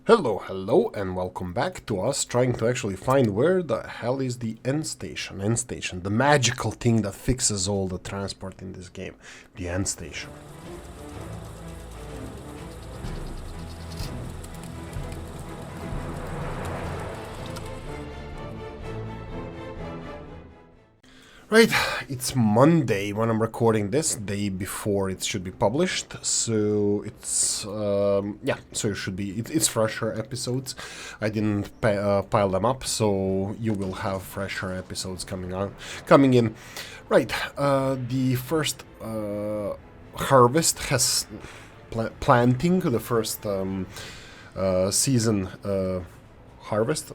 Hello, and welcome back to us trying to actually find where the hell is the end station. End station, the magical thing that fixes all the transport in this game. The end station. Right, it's Monday when I'm recording this, day before it should be published, so it's, so it should be, it's fresher episodes. I didn't pile them up, so you will have fresher episodes coming in. Right, the first harvest has, planting, the first season harvest,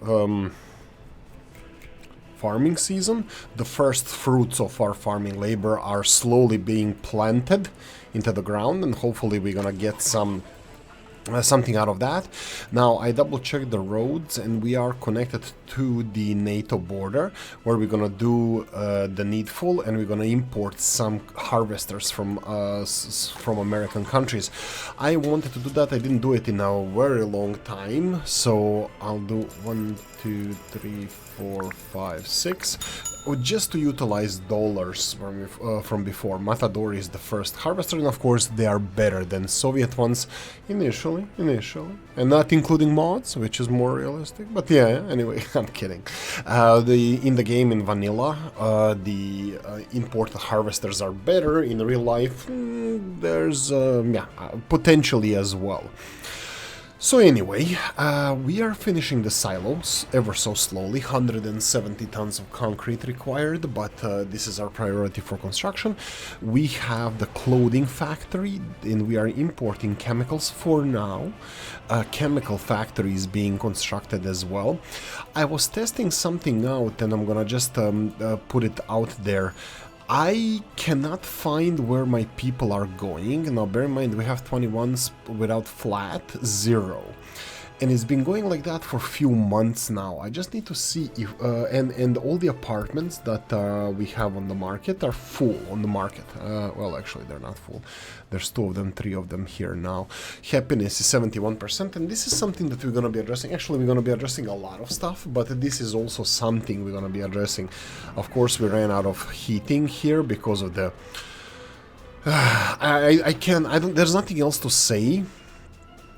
farming season. The first fruits of our farming labor are slowly being planted into the ground, and hopefully we're gonna get something out of that. Now I double checked the roads and we are connected to the NATO border, where we're gonna do the needful, and we're gonna import some harvesters from American countries. I wanted to do that. I didn't do it in a very long time, so I'll do 1, 2, 3, 4, 5, 6, just to utilize dollars from before. Matador is the first harvester, and of course they are better than Soviet ones initially, and not including mods, which is more realistic. But yeah, anyway, I'm kidding. In the game in vanilla, the imported harvesters are better. In real life, there's potentially as well. So anyway, we are finishing the silos ever so slowly. 170 tons of concrete required, but this is our priority for construction. We have the clothing factory, and we are importing chemicals for now. Chemical factory is being constructed as well. I was testing something out, and I'm gonna just put it out there. I cannot find where my people are going. Now bear in mind, we have 21s without flat, 0. And it's been going like that for a few months now. I just need to see if, and all the apartments that we have on the market are full on the market. Well, actually, they're not full. There's 2 of them, 3 of them here now. Happiness is 71%, and this is something that we're going to be addressing. Actually, we're going to be addressing a lot of stuff, but this is also something we're going to be addressing. Of course, we ran out of heating here because of the... there's nothing else to say.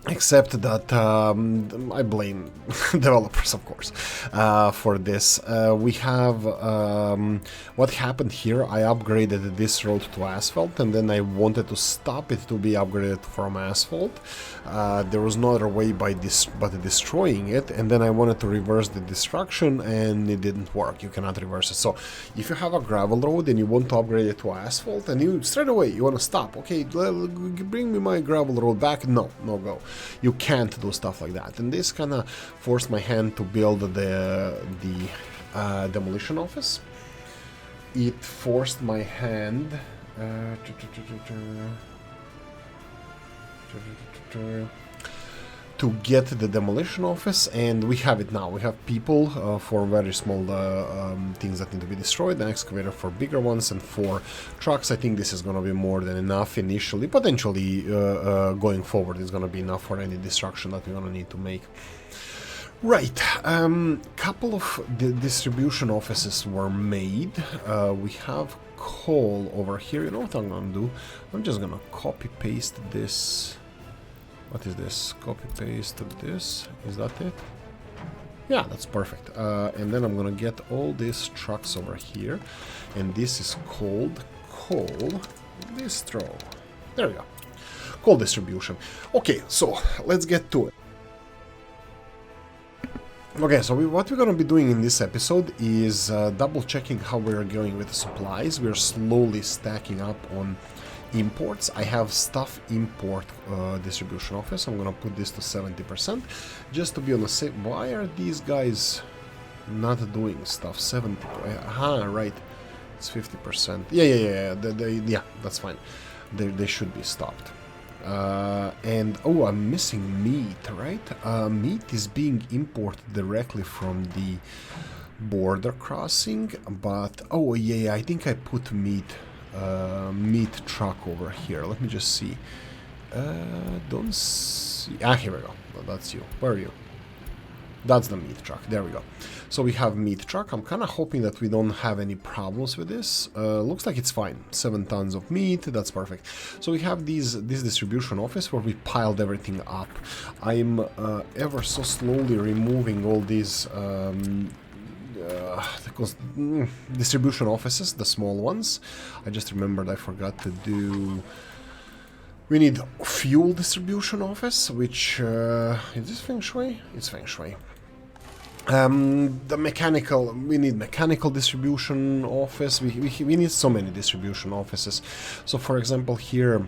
Except that I blame developers, of course, for this. We have what happened here. I upgraded this road to asphalt, and then I wanted to stop it to be upgraded from asphalt. There was no other way but destroying it, and then I wanted to reverse the destruction, and it didn't work. You cannot reverse it. So if you have a gravel road and you want to upgrade it to asphalt, and you straight away you want to stop, okay, bring me my gravel road back. No go. You can't do stuff like that, and this kind of forced my hand to build the demolition office. It forced my hand to get the demolition office, and we have it now. We have people for very small things that need to be destroyed, an excavator for bigger ones, and 4 trucks. I think this is going to be more than enough initially. Potentially going forward is going to be enough for any destruction that we're going to need to make. Right, couple of the distribution offices were made. We have coal over here. You know what I'm going to do? I'm just going to copy paste this. What is this? Copy paste this. Is that it? Yeah, that's perfect. And then I'm gonna get all these trucks over here, and this is called coal distro. There we go. Coal distribution. Okay, so let's get to it. Okay, so what we're going to be doing in this episode is double checking how we're going with the supplies. We're slowly stacking up on imports. I have stuff import distribution office. I'm going to put this to 70% just to be on the safe. Why are these guys not doing stuff? 70. Right. It's 50%. Yeah, that's fine. They should be stopped. And oh, I'm missing meat, right? Meat is being imported directly from the border crossing, but oh yeah, I think I put meat truck over here. Let me just see. Don't see. Here we go. that's you. Where are you? That's the meat truck. There we go. So we have meat truck. I'm kind of hoping that we don't have any problems with this. Looks like it's fine. 7 tons of meat. That's perfect. So we have this distribution office where we piled everything up. I'm ever so slowly removing all these distribution offices, the small ones. I just remembered I forgot to do... We need fuel distribution office, which... is this Feng Shui? It's Feng Shui. The mechanical... We need mechanical distribution office. We need so many distribution offices. So, for example, here...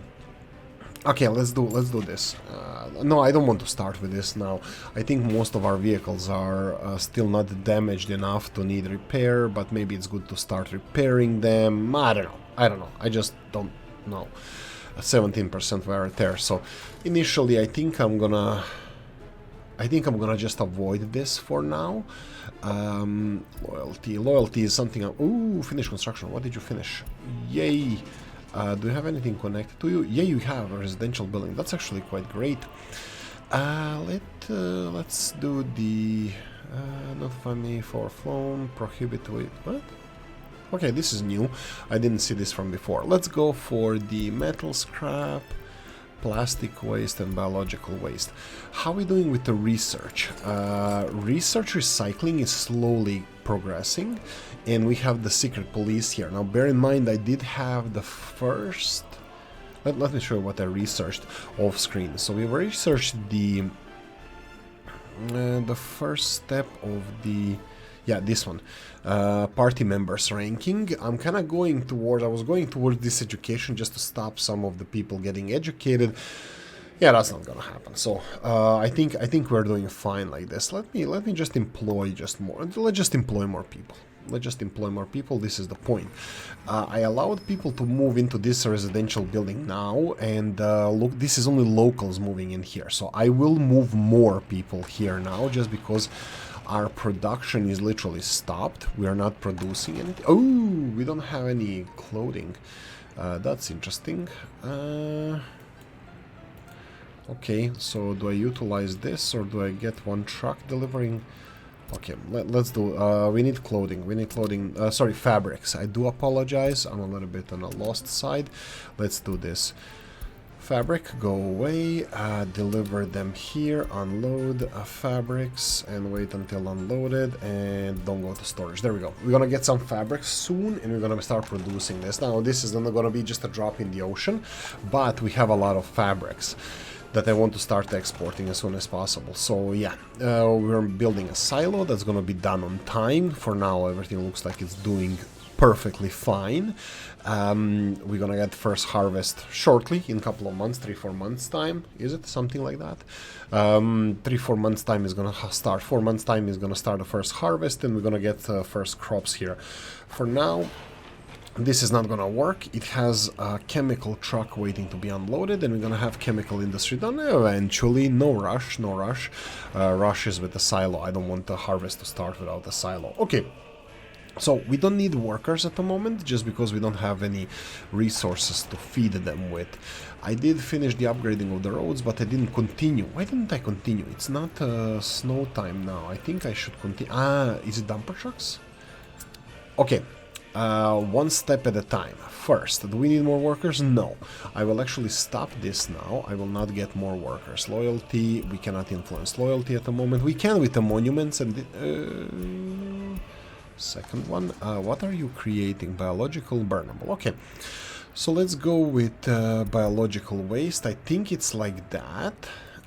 Okay, let's do this. No, I don't want to start with this now. I think most of our vehicles are still not damaged enough to need repair, but maybe it's good to start repairing them. I don't know. I just don't know. 17% wear and tear. So initially, I think I'm gonna just avoid this for now. Loyalty is something. Ooh, finish construction. What did you finish? Yay! Do you have anything connected to you? Yeah, you have a residential building. That's actually quite great. Let's do the notify me for flown prohibit. Wait, what? Okay, this is new. I didn't see this from before. Let's go for the metal scrap, plastic waste, and biological waste. How are we doing with the research? Research recycling is slowly progressing, and we have the secret police here. Now, bear in mind, I did have the first... Let me show you what I researched off screen. So we researched the first step of the... Yeah, this one. Party members ranking. I'm kind of going towards... I was going towards this education just to stop some of the people getting educated. Yeah, that's not gonna happen. So I think we're doing fine like this. Let me just employ more. Let's just employ more people. This is the point. I allowed people to move into this residential building now, and look, this is only locals moving in here. So I will move more people here now, just because our production is literally stopped. We are not producing anything. Oh, we don't have any clothing. That's interesting. Okay, so do I utilize this, or do I get one truck delivering? Okay, let's do... we need clothing. Sorry, fabrics. I do apologize. I'm a little bit on the lost side. Let's do this. Fabric, go away. Deliver them here. Unload fabrics and wait until unloaded, and don't go to storage. There we go. We're gonna get some fabrics soon, and we're gonna start producing this. Now, this is not gonna be just a drop in the ocean, but we have a lot of fabrics that I want to start exporting as soon as possible. So yeah, we're building a silo that's gonna be done on time. For now, everything looks like it's doing perfectly fine. We're gonna get first harvest shortly, in a couple of months, 3-4 months time. Is it something like that? 3-4 months time is gonna start. 4 months time is gonna start the first harvest, and we're gonna get first crops here. For now, this is not gonna work. It has a chemical truck waiting to be unloaded, and we're gonna have chemical industry done eventually. No rush, no rush. Rush is with the silo. I don't want the harvest to start without the silo. Okay. So we don't need workers at the moment, just because we don't have any resources to feed them with. I did finish the upgrading of the roads, but I didn't continue. Why didn't I continue? It's not snow time now. I think I should continue. Is it dumper trucks? Okay. One step at a time. First, do we need more workers? No. I will actually stop this now. I will not get more workers. Loyalty, we cannot influence loyalty at the moment. We can with the monuments and... second one. What are you creating? Biological burnable. Okay. So let's go with biological waste. I think it's like that.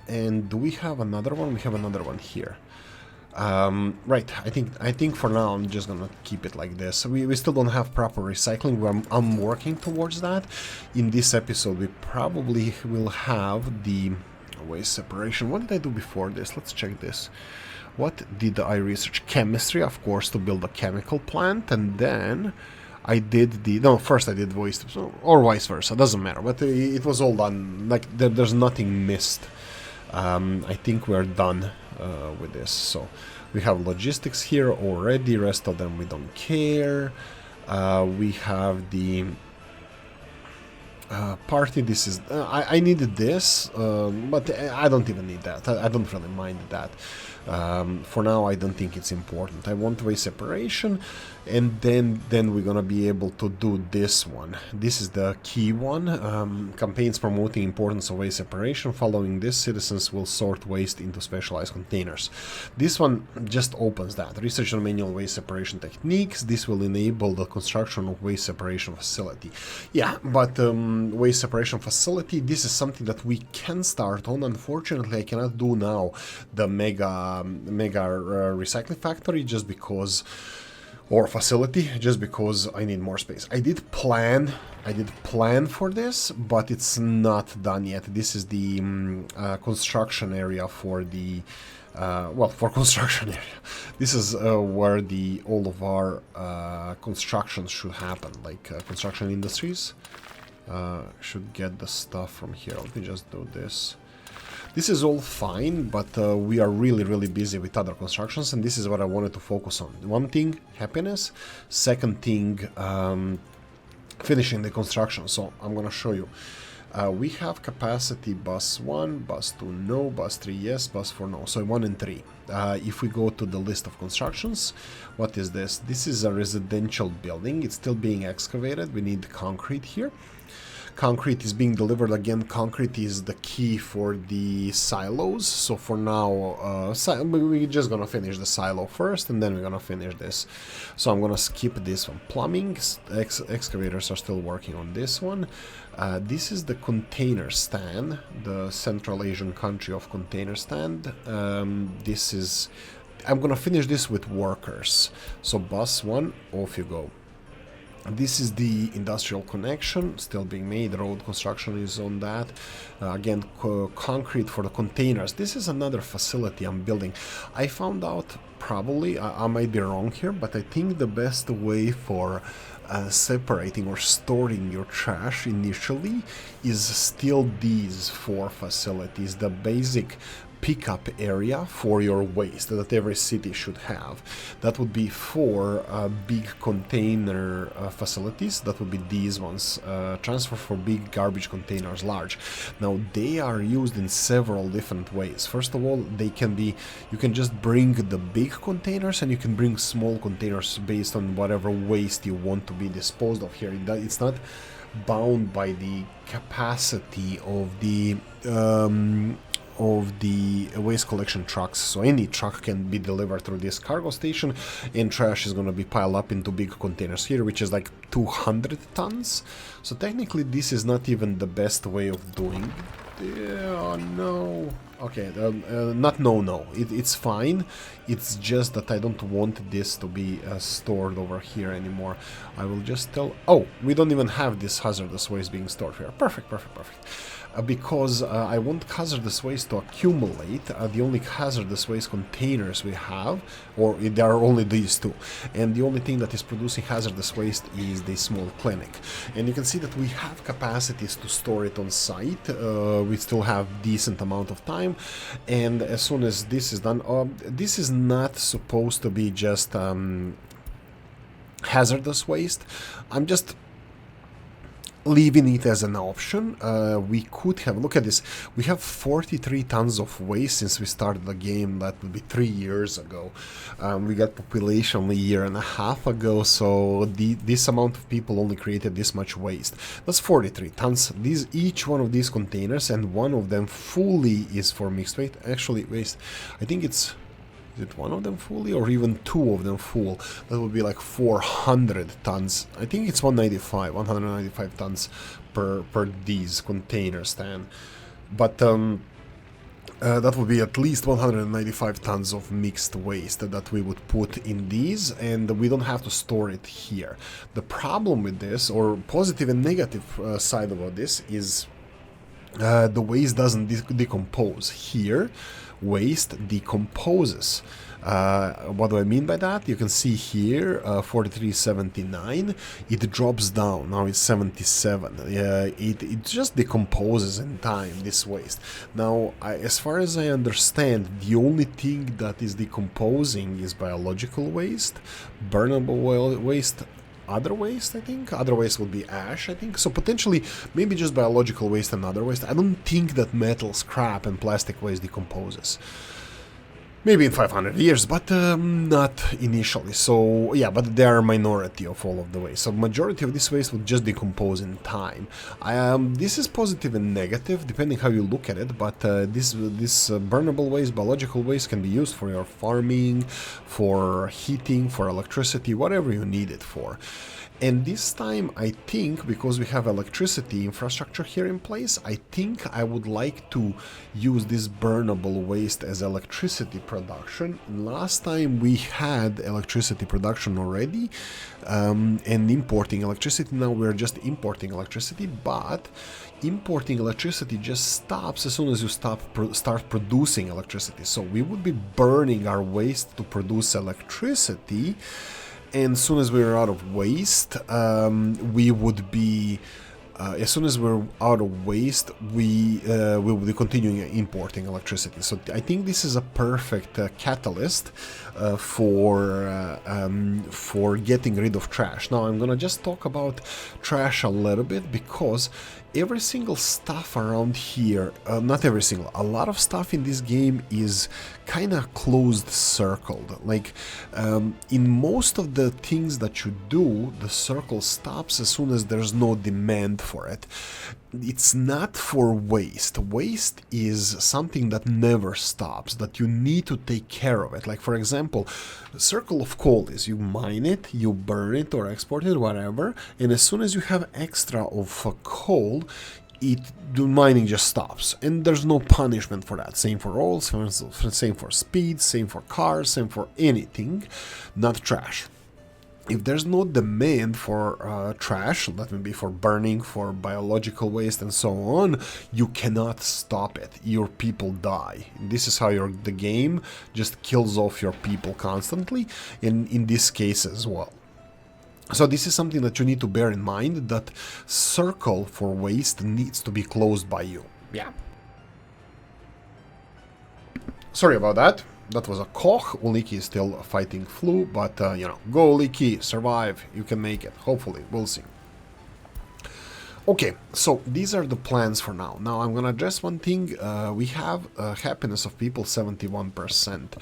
And do we have another one? We have another one here. Right, I think for now I'm just gonna keep it like this. We still don't have proper recycling. I'm working towards that. In this episode we probably will have the waste separation. What did I do before this? Let's check this. What did I research? Chemistry, of course, to build a chemical plant, and then I did the... No, first I did waste, or vice versa, doesn't matter, but it was all done. Like, there's nothing missed. I think we're done with this. So we have logistics here already, rest of them we don't care. We have the Party, this is... I needed this, but I don't even need that. I don't really mind that. For now, I don't think it's important. I want waste separation, and then we're gonna be able to do this one. This is the key one. Campaigns promoting importance of waste separation. Following this, citizens will sort waste into specialized containers. This one just opens that. Research on manual waste separation techniques. This will enable the construction of waste separation facility. Yeah, but waste separation facility, this is something that we can start on. Unfortunately, I cannot do now the mega recycling factory just because, or facility, just because I need more space. I did plan for this, but it's not done yet. This is the construction area for the for construction area. This is where all of our constructions should happen, like construction industries. Should get the stuff from here. Let me just do this. This is all fine, but we are really busy with other constructions, and this is what I wanted to focus on. One thing, happiness. Second thing, finishing the construction. So I'm gonna show you. We have capacity bus 1, bus 2 no, bus 3 yes, bus 4 no. So 1 and 3. If we go to the list of constructions, what is this? This is a residential building. It's still being excavated. We need concrete here. Concrete is being delivered again. Concrete is the key for the silos. So for now, we're just gonna finish the silo first, and then we're gonna finish this. So I'm gonna skip this one. Plumbing, excavators are still working on this one. This is the container stand, the Central Asian country of container stand. This is, I'm gonna finish this with workers. So bus 1, off you go. This is the industrial connection, still being made. Road construction is on that. Again, concrete for the containers. This is another facility I'm building. I found out, probably, I might be wrong here, but I think the best way for separating or storing your trash initially is still these 4 facilities. The basic pickup area for your waste that every city should have. That would be 4 big container facilities. That would be these ones. Transfer for big garbage containers, large. Now they are used in several different ways. First of all, they can be, you can just bring the big containers, and you can bring small containers based on whatever waste you want to be disposed of here. It's not bound by the capacity of the waste collection trucks. So any truck can be delivered through this cargo station, and trash is going to be piled up into big containers here, which is like 200 tons. So technically this is not even the best way of doing it. Oh no. Okay, not no. It's fine. It's just that I don't want this to be stored over here anymore. I will just tell... Oh, we don't even have this hazardous waste being stored here. Perfect. Because I want hazardous waste to accumulate. The only hazardous waste containers we have, or there are only these 2, and the only thing that is producing hazardous waste is the small clinic. And you can see that we have capacities to store it on site. We still have decent amount of time, and as soon as this is done, this is not supposed to be just hazardous waste. I'm just leaving it as an option. We could have, look at this, we have 43 tons of waste since we started the game. That would be 3 years ago. We got population a year and a half ago, so this amount of people only created this much waste. That's 43 tons. Each one of these containers, and one of them fully is for mixed waste. Actually, waste, I think it's... Is it one of them fully, or even 2 of them full? That would be like 400 tons. I think it's 195 tons per these containers then. But that would be at least 195 tons of mixed waste that we would put in these, and we don't have to store it here. The problem with this, or positive and negative side about this, is the waste doesn't decompose. Here, waste decomposes. What do I mean by that? You can see here 43.79, it drops down, now it's 77. It just decomposes in time, this waste. Now, as far as I understand, the only thing that is decomposing is biological waste, burnable waste, other waste, I think. Other waste would be ash, I think. So potentially, maybe just biological waste and other waste. I don't think that metal, scrap, and plastic waste decomposes. Maybe in 500 years, but not initially. So, yeah, but they are a minority of all of the waste. So, majority of this waste would just decompose in time. This is positive and negative, depending how you look at it, but this burnable waste, biological waste, can be used for your farming, for heating, for electricity, whatever you need it for. And this time, I think, because we have electricity infrastructure here in place, I think I would like to use this burnable waste as electricity production. Last time we had electricity production already and importing electricity. Now we're just importing electricity, but importing electricity just stops as soon as you start producing electricity. So we would be burning our waste to produce electricity. And as soon as we're out of waste, we would be... as soon as we're out of waste, we will be continuing importing electricity. So I think this is a perfect catalyst for getting rid of trash. Now I'm gonna just talk about trash a little bit, because every single stuff around here, not every single, a lot of stuff in this game is kind of closed circled. Like in most of the things that you do, the circle stops as soon as there's no demand for it. It's not for waste. Waste is something that never stops, that you need to take care of it. Like, for example, the circle of coal is you mine it, you burn it or export it, whatever, and as soon as you have extra of coal, the mining just stops, and there's no punishment for that. Same for oil, same for speed, same for cars, same for anything, not trash. If there's no demand for trash, that may be for burning, for biological waste and so on, you cannot stop it. Your people die. This is how the game just kills off your people constantly, and in this case as well. So this is something that you need to bear in mind, that circle for waste needs to be closed by you. Yeah. Sorry about that. That was a Koch. Oolykee is still fighting flu, but, you know, go Oolykee, survive, you can make it, hopefully, we'll see. Okay, so these are the plans for now. Now I'm gonna address one thing. We have happiness of people 71%.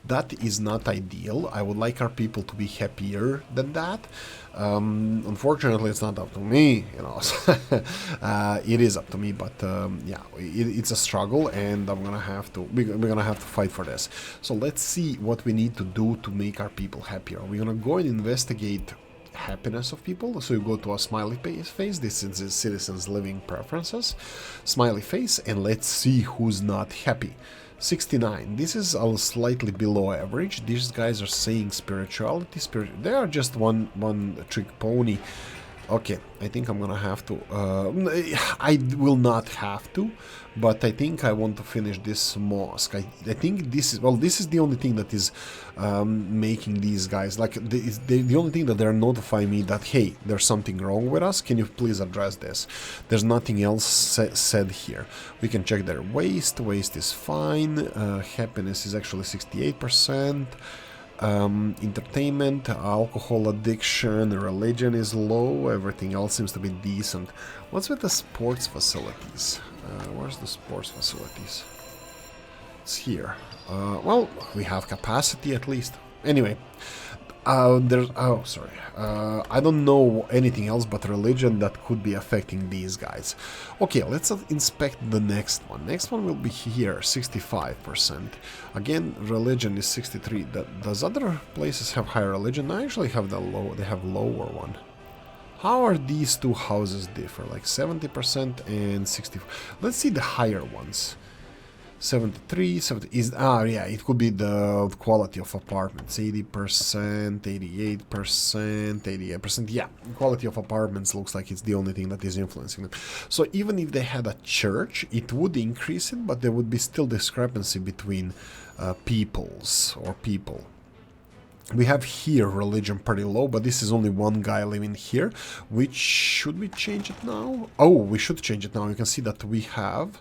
That is not ideal. I would like our people to be happier than that. Unfortunately, it's not up to me, you know. It is up to me, but yeah, it's a struggle, and we're gonna have to fight for this. So let's see what we need to do to make our people happier. We're gonna go and investigate happiness of people. So you go to a smiley face. This is the citizens' living preferences. Smiley face, and let's see who's not happy. 69. This is slightly below average. These guys are saying spirituality. They are just one trick pony. Okay, I think I'm gonna have to... I will not have to, but I think I want to finish this mosque. I think this is... Well, this is the only thing that is making these guys... Like, the only thing that they're notifying me that, hey, there's something wrong with us. Can you please address this? There's nothing else said here. We can check their waste. Waste is fine. Happiness is actually 68%. Entertainment, alcohol addiction, religion is low, everything else seems to be decent. What's with the sports facilities? Where's the sports facilities? It's here. Well, we have capacity at least. Anyway, there's... Oh, sorry. I don't know anything else but religion that could be affecting these guys. Okay, let's inspect the next one. Next one will be here, 65%. Again, religion is 63. Does other places have higher religion? I actually have they have lower one. How are these two houses differ? Like 70% and 60. Let's see the higher ones. 73, 70 is... yeah, it could be the quality of apartments. 80%, 88%, 88%. Yeah, quality of apartments looks like it's the only thing that is influencing them. So even if they had a church, it would increase it, but there would be still discrepancy between peoples or people. We have here religion pretty low, but this is only one guy living here. Which, should we change it now? Oh, we should change it now. You can see that we have...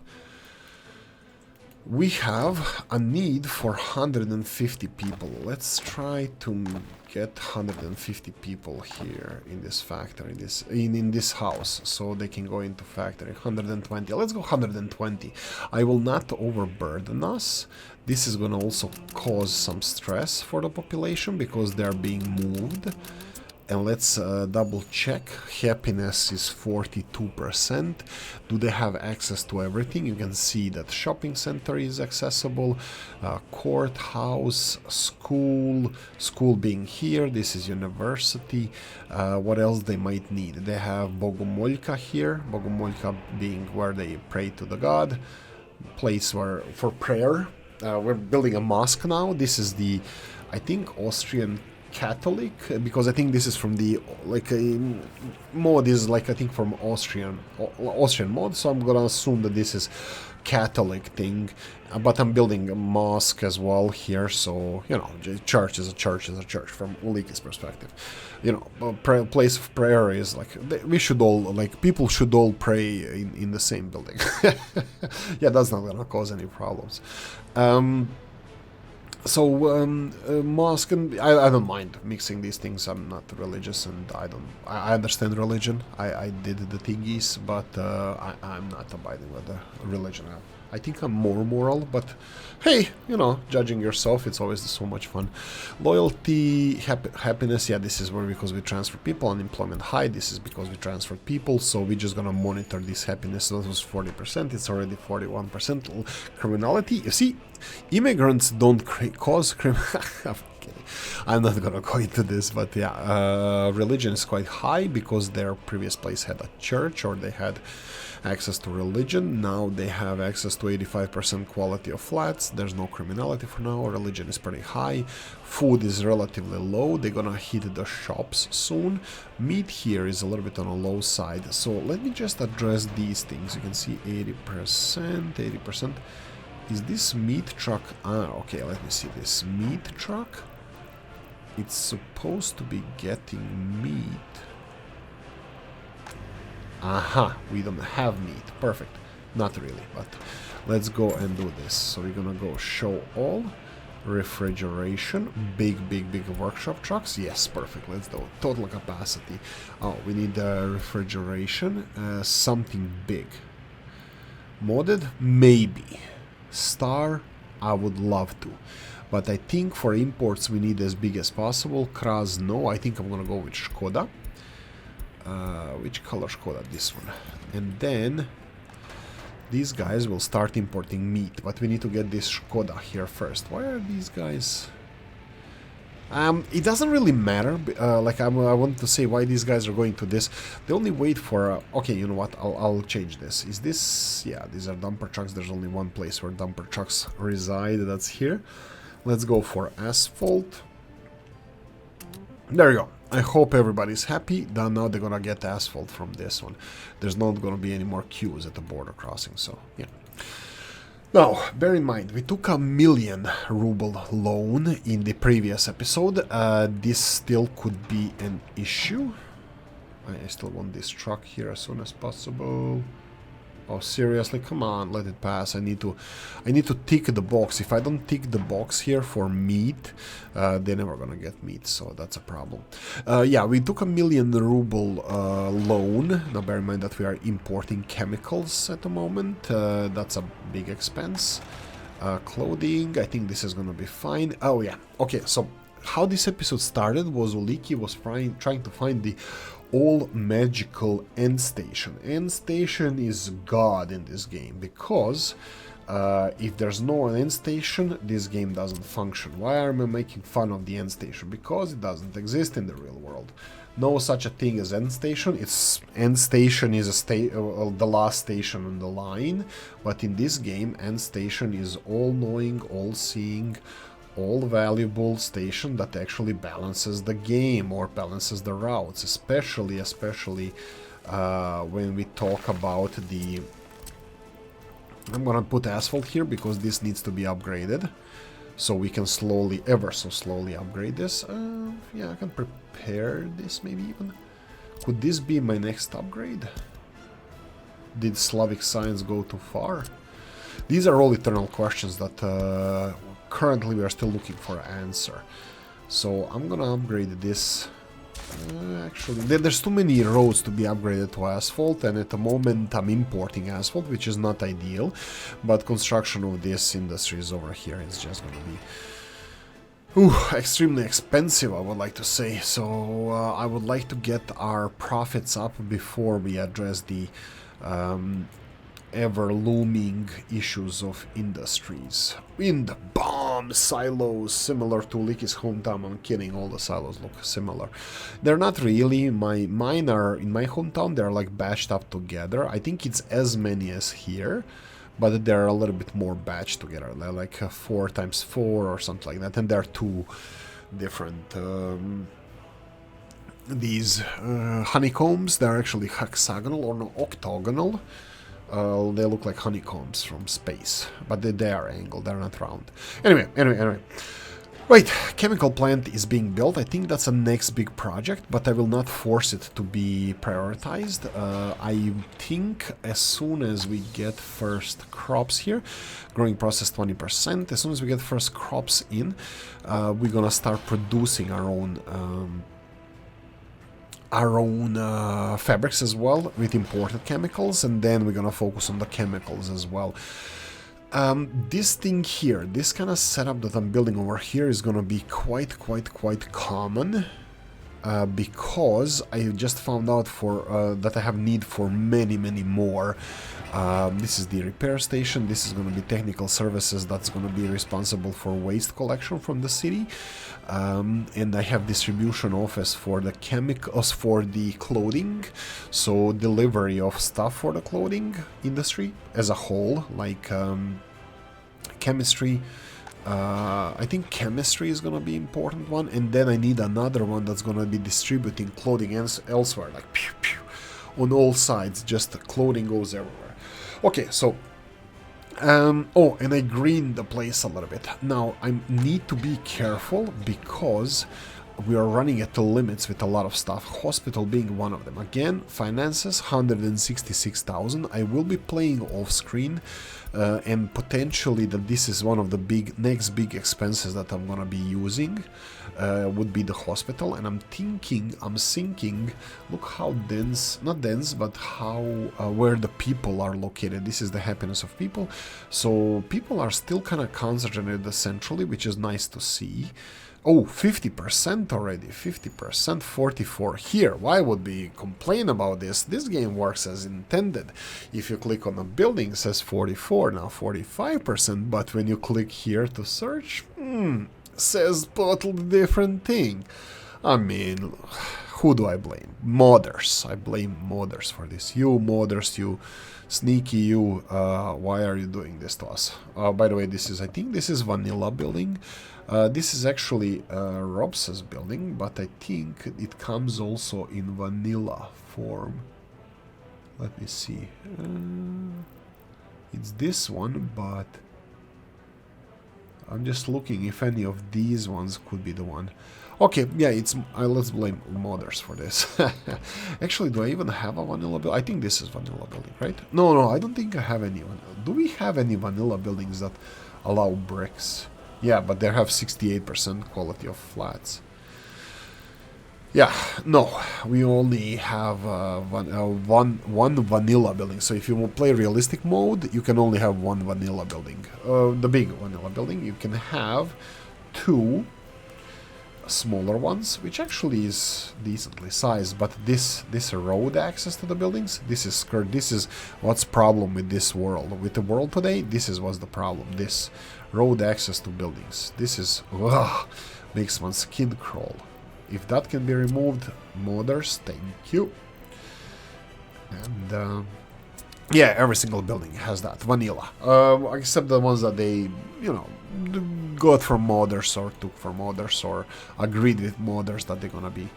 We have a need for 150 people. Let's try to get 150 people here in this factory, in this house, so they can go into factory. 120. Let's go 120. I will not overburden us. This is gonna also cause some stress for the population because they're being moved. And let's double check. Happiness is 42%. Do they have access to everything? You can see that shopping center is accessible, courthouse, school being here. This is university. What else they might need? They have Bogomolka here. Bogomolka being where they pray to the god, place for prayer. We're building a mosque now. This is the, I think, Austrian Catholic, because I think this is from the mod is like I think from Austrian mod, so I'm gonna assume that this is Catholic thing, but I'm building a mosque as well here, so you know, church is a church from Oolykee's perspective. You know, place of prayer is like we should all, like, people should all pray in the same building. Yeah, that's not gonna cause any problems. Mosque, and I don't mind mixing these things. I'm not religious, and I understand religion. I did the thingies, but I'm not abiding with the religion. I think I'm more moral, but hey, you know, judging yourself, it's always so much fun. Loyalty, happiness, yeah, this is where because we transfer people. Unemployment high, this is because we transfer people, so we're just gonna monitor this happiness. That was 40%, it's already 41%. Criminality, you see, immigrants don't cause crime. I'm not gonna go into this, but yeah, religion is quite high because their previous place had a church, or they had access to religion. Now they have access to 85% quality of flats. There's no criminality for now. Religion is pretty high. Food is relatively low. They're gonna hit the shops soon. Meat here is a little bit on a low side, so let me just address these things. You can see 80%. Is this meat truck? Okay, let me see this meat truck. It's supposed to be getting meat. Aha, we don't have meat. Perfect. Not really, but let's go and do this. So we're gonna go show all. Refrigeration. Big workshop trucks. Yes, perfect. Let's do total capacity. Oh, we need refrigeration. Something big. Modded? Maybe. Star? I would love to. But I think for imports we need as big as possible. Kraz, no. I think I'm gonna go with Škoda. Which color Škoda? This one. And then these guys will start importing meat, but we need to get this Škoda here first. Why are these guys? It doesn't really matter. Like I want to say why these guys are going to this. They only wait for. Okay, you know what? I'll change this. Is this? Yeah, these are dumper trucks. There's only one place where dumper trucks reside. That's here. Let's go for asphalt. There you go. I hope everybody's happy. Now they're gonna get asphalt from this one. There's not gonna be any more queues at the border crossing, so yeah. Now, bear in mind, we took a 1,000,000 ruble loan in the previous episode. This still could be an issue. I still want this truck here as soon as possible. Oh, seriously? Come on, let it pass. I need to tick the box. If I don't tick the box here for meat, they're never gonna get meat, so that's a problem. Yeah, we took a 1,000,000 ruble loan. Now, bear in mind that we are importing chemicals at the moment. That's a big expense. Clothing, I think this is gonna be fine. Oh, yeah. Okay, so how this episode started was Oolykee was trying to find the all magical end station. End station is God in this game, because if there's no end station, this game doesn't function. Why am I making fun of the end station? Because it doesn't exist in the real world. No such a thing as end station. It's end station is the last station on the line, but in this game, end station is all-knowing, all-seeing, all valuable station that actually balances the game or balances the routes, especially when we talk about the... I'm gonna put asphalt here because this needs to be upgraded, so we can slowly, ever so slowly upgrade this. Yeah, I can prepare this maybe even. Could this be my next upgrade? Did Slavic science go too far? These are all eternal questions that currently we are still looking for an answer. So I'm gonna upgrade this. Actually, there's too many roads to be upgraded to asphalt, and at the moment I'm importing asphalt, which is not ideal. But construction of this industry is over here. It's just gonna be extremely expensive, I would like to say. So I would like to get our profits up before we address the ever-looming issues of industries. In the bomb silos, similar to Oolykee's hometown. I'm kidding, all the silos look similar. They're not really. Mine are, in my hometown, they're like batched up together. I think it's as many as here, but they're a little bit more batched together. They're like 4 times 4 or something like that, and they're 2 different these honeycombs. They're actually hexagonal or no, octagonal. They look like honeycombs from space, but they are angled, they're not round. Anyway. Right, chemical plant is being built. I think that's the next big project, but I will not force it to be prioritized. I think as soon as we get first crops here, growing process 20%, as soon as we get first crops in, we're gonna start producing our own fabrics as well with imported chemicals, and then we're gonna focus on the chemicals as well. This thing here, this kind of setup that I'm building over here is gonna be quite common, because I just found out that I have need for many more. This is the repair station. This is going to be technical services that's going to be responsible for waste collection from the city. And I have distribution office for the chemicals, for the clothing, so delivery of stuff for the clothing industry as a whole, like chemistry. I think chemistry is gonna be important one, and then I need another one that's gonna be distributing clothing elsewhere, like pew, pew, on all sides. Just the clothing goes everywhere. Okay, so oh, and I greened the place a little bit. Now I need to be careful because we are running at the limits with a lot of stuff, hospital being one of them. Again, finances 166,000. I will be playing off screen, and potentially that this is one of the next big expenses that I'm gonna be using, would be the hospital. And I'm thinking, look how dense, not dense, but how where the people are located. This is the happiness of people, so people are still kind of concentrated centrally, which is nice to see. Oh, 50% already, 50%, 44 here. Why would we complain about this? This game works as intended. If you click on a building, it says 44, now 45%, but when you click here to search, says totally different thing. I mean, who do I blame? Modders. I blame modders for this. You modders, you sneaky you, why are you doing this to us? By the way, I think this is vanilla building. This is actually Rob's building, but I think it comes also in vanilla form. Let me see. It's this one, but I'm just looking if any of these ones could be the one. Okay, yeah, let's blame modders for this. Actually, do I even have a vanilla building? I think this is vanilla building, right? No, I don't think I have any one. Do we have any vanilla buildings that allow bricks? Yeah, but they have 68% quality of flats. Yeah, no, we only have one vanilla building. So if you play realistic mode, you can only have one vanilla building. The big vanilla building. You can have 2 smaller ones, which actually is decently sized. But this road access to the buildings, this is what's problem with this world. With the world today, this is what's the problem. This road access to buildings. This is makes my skin crawl. If that can be removed, modders, thank you. And yeah, every single building has that vanilla, except the ones that they, got from modders or took from modders or agreed with modders that they're gonna be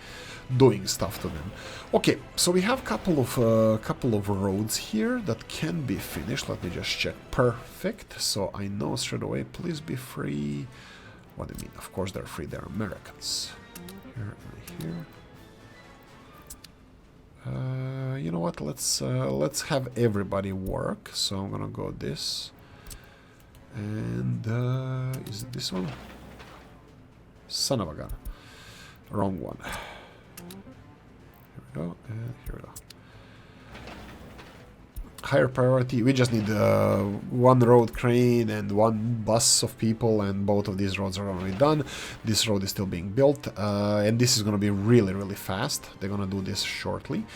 doing stuff to them. Okay, so we have couple of roads here that can be finished. Let me just check. Perfect. So I know straight away. Please be free. What do you mean? Of course they're free. They're Americans. Here and here. You know what? Let's have everybody work. So I'm gonna go this. And is it this one? Son of a gun. Wrong one. Here we go, and here we go. Higher priority, we just need one road crane and one bus of people, and both of these roads are already done. This road is still being built, and this is going to be really, really fast. They're going to do this shortly.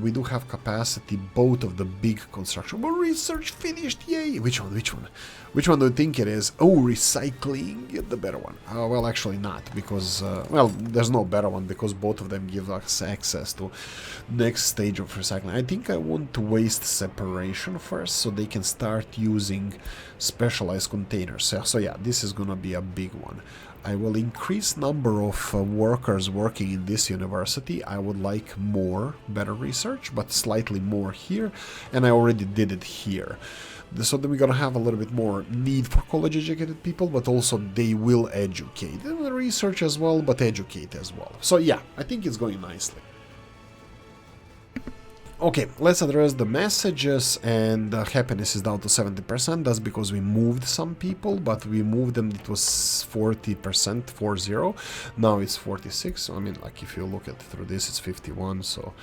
We do have capacity, both of the big construction. Well, research finished, yay! Which one, which one? Which one do you think it is? Oh, recycling, the better one. Well, actually not, because, well, there's no better one, because both of them give us access to next stage of recycling. I think I want to waste separation first, so they can start using specialized containers. So yeah, this is gonna be a big one. I will increase number of workers working in this university. I would like more, better research, but slightly more here, and I already did it here. So then we're gonna have a little bit more need for college-educated people, but also they will educate. They will research as well, but educate as well. So yeah, I think it's going nicely. Okay, let's address the messages, and happiness is down to 70%. That's because we moved some people, but we moved them, it was 40%, 40. Now it's 46. So, I mean, like, if you look at through this, it's 51. So,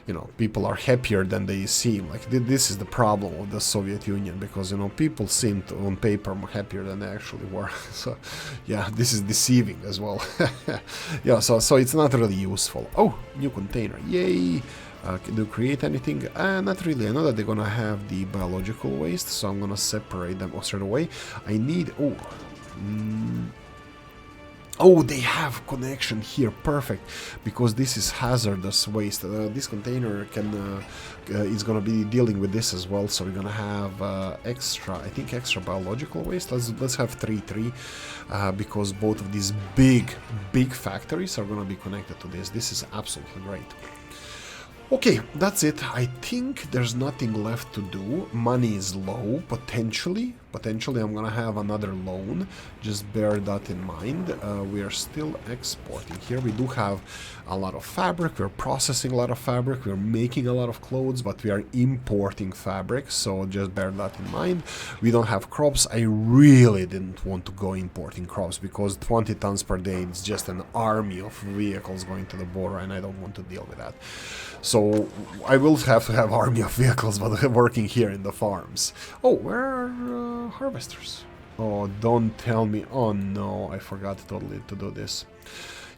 you know, people are happier than they seem. Like, this is the problem of the Soviet Union, because, you know, people seemed on paper happier than they actually were. So, yeah, this is deceiving as well. Yeah, so it's not really useful. Oh, new container, yay! Do you create anything? Not really. I know that they're gonna have the biological waste, so I'm gonna separate them straight away. I need... Oh, oh, they have connection here. Perfect, because this is hazardous waste. This container can is gonna be dealing with this as well. So we're gonna have extra, I think, extra biological waste. Let's have 3 because both of these big factories are gonna be connected to this. This is absolutely great. Okay, that's it. I think there's nothing left to do. Money is low, potentially. Potentially I'm gonna have another loan. Just bear that in mind. We are still exporting here. We do have a lot of fabric. We're processing a lot of fabric. We're making a lot of clothes, but we are importing fabric. So just bear that in mind. We don't have crops. I really didn't want to go importing crops because 20 tons per day is just an army of vehicles going to the border, and I don't want to deal with that. So I will have to have army of vehicles, but working here in the farms. Oh, where are harvesters? Oh, don't tell me. Oh no, I forgot totally to do this.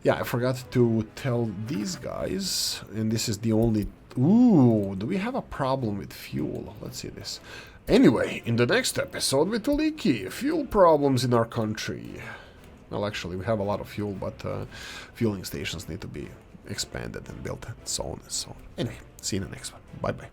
Yeah, I forgot to tell these guys, and this is the only... Ooh, do we have a problem with fuel? Let's see this. Anyway, in the next episode with Oolykee, fuel problems in our country. Well, actually, we have a lot of fuel, but fueling stations need to be expanded and built, and so on and so on. Anyway, see you in the next one. Bye-bye.